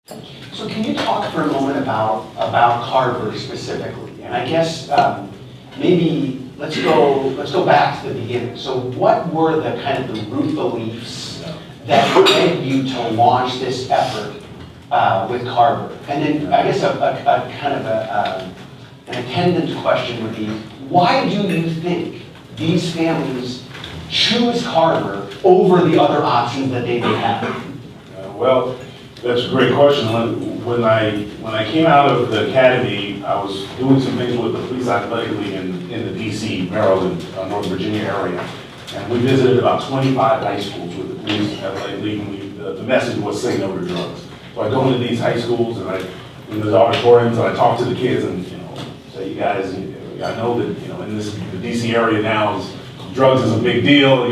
So can you talk for a moment about Carver specifically? And I guess maybe let's go back to the beginning. So what were the kind of the root beliefs that led you to launch this effort with Carver? And then I guess a kind of an attendant question would be, why do you think these families choose Carver over the other options that they may have? Well, that's a great question. When I came out of the academy, I was doing some things with the Police Athletic League in the DC, Maryland, Northern Virginia area. And we visited about 25 high schools with the Police Athletic League, and the message was say no to drugs. So I go into these high schools and in the auditoriums, and I talk to the kids and, say, you guys, I know that, in the DC area now, drugs is a big deal,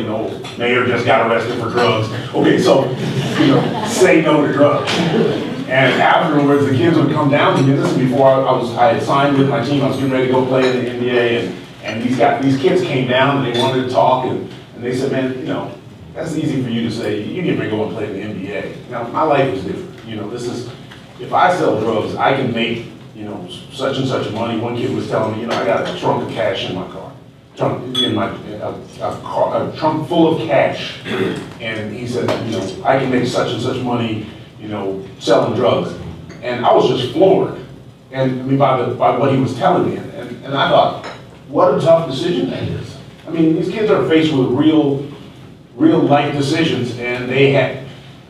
mayor just got arrested for drugs. Okay, so, say no to drugs. And afterwards, the kids would come down to me. This is before I had signed with my team. I was getting ready to go play in the NBA, and these kids came down and they wanted to talk, and they said, man, that's easy for you to say. You get ready to go and play in the NBA. Now, my life is different. This is, if I sell drugs, I can make, such and such money. One kid was telling me, I got a trunk of cash in my car. A trunk full of cash, and he said, I can make such and such money, selling drugs, and I was just floored, and I mean by what he was telling me, and I thought, what a tough decision that is. I mean, these kids are faced with real life decisions, and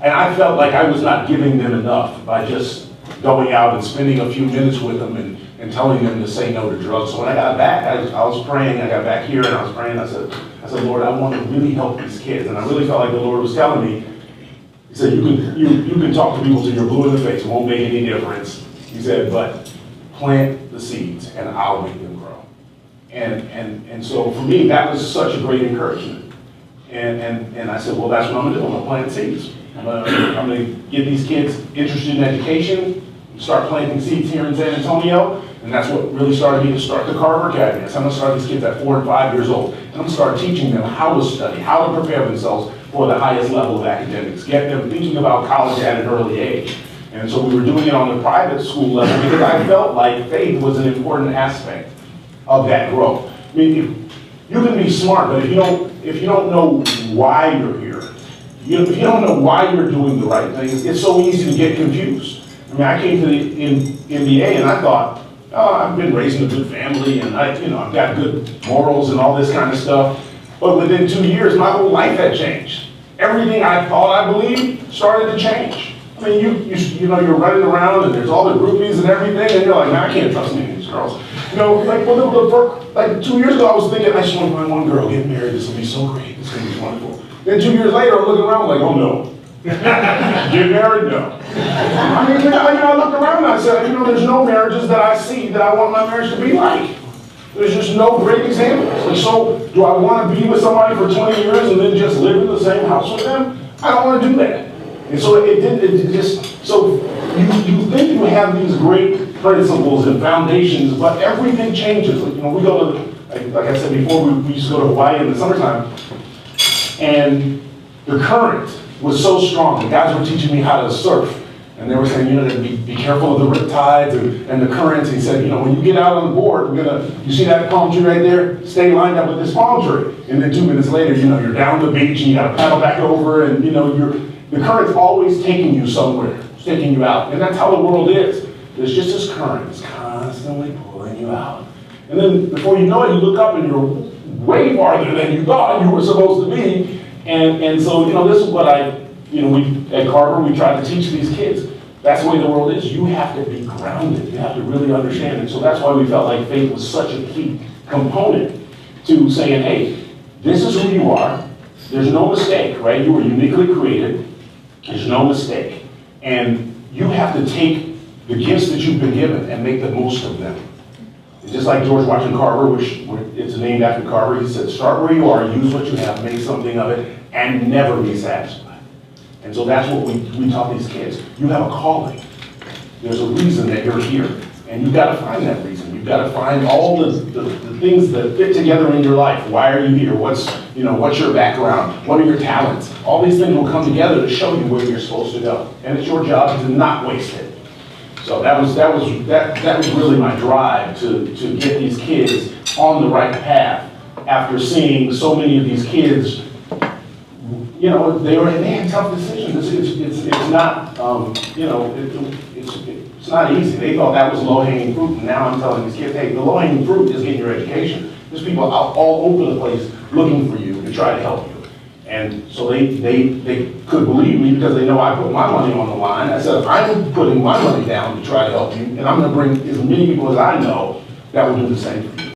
I felt like I was not giving them enough by just going out and spending a few minutes with them and telling them to say no to drugs. So when I got back, I was praying. I got back here and I was praying. I said, Lord, I want to really help these kids. And I really felt like the Lord was telling me, he said, you can talk to people till you're blue in the face. It won't make any difference. He said, but plant the seeds and I'll make them grow. And so for me, that was such a great encouragement. And I said, well, that's what I'm going to do. I'm going to plant seeds. I'm going to get these kids interested in education, start planting seeds here in San Antonio, and that's what really started me to start the Carver Academy. That's how I'm going to start these kids at 4 and 5 years old. And I'm going to start teaching them how to study, how to prepare themselves for the highest level of academics, get them thinking about college at an early age. And so we were doing it on the private school level because I felt like faith was an important aspect of that growth. I mean, you can be smart, but if you don't know why you're here, if you don't know why you're doing the right things, it's so easy to get confused. I mean, I came to the NBA and I thought, I've been raised in a good family and I've got good morals and all this kind of stuff. But within 2 years, my whole life had changed. Everything I thought I believed started to change. I mean, you're running around and there's all the groupies and everything, and you're like, man, I can't trust any of these girls. Like 2 years ago, I was thinking, I just want to find one girl, get married, this will be so great, this is going to be wonderful. Then 2 years later, I'm looking around like, oh no. Get married? No. I mean, I looked around and I said, there's no marriages that I see that I want my marriage to be like. There's just no great examples. And so, do I want to be with somebody for 20 years and then just live in the same house with them? I don't want to do that. And so so you think you have these great principles and foundations, but everything changes. We go to, like I said before, we used to go to Hawaii in the summertime, and the current was so strong. The guys were teaching me how to surf. And they were saying, be careful of the rip tides and the currents. He said, when you get out on the board, you see that palm tree right there? Stay lined up with this palm tree. And then 2 minutes later, you're down the beach and you got to paddle back over, and the current's always taking you somewhere. It's taking you out. And that's how the world is. There's just this current. It's constantly pulling you out. And then before you know it, you look up and you're way farther than you thought you were supposed to be. And so, this is what we at Carver, we try to teach these kids. That's the way the world is. You have to be grounded. You have to really understand it. So that's why we felt like faith was such a key component to saying, hey, this is who you are. There's no mistake, right? You were uniquely created. There's no mistake. And you have to take the gifts that you've been given and make the most of them. Just like George Washington Carver, which it's named after Carver, he said, start where you are, use what you have, make something of it, and never be satisfied. And so that's what we taught these kids. You have a calling. There's a reason that you're here. And you've got to find that reason. You've got to find all the things that fit together in your life. Why are you here? What's what's your background, what are your talents? All these things will come together to show you where you're supposed to go. And it's your job to not waste it. So that was really my drive to get these kids on the right path after seeing so many of these kids, they had tough decisions. It's not, it's not easy. They thought that was low-hanging fruit, and now I'm telling these kids, hey, the low-hanging fruit is getting your education. There's people out all over the place looking for you to try to help you. And so they could believe me because they know I put my money on the line. I said, I'm putting my money down to try to help you, and I'm gonna bring as many people as I know that will do the same for you.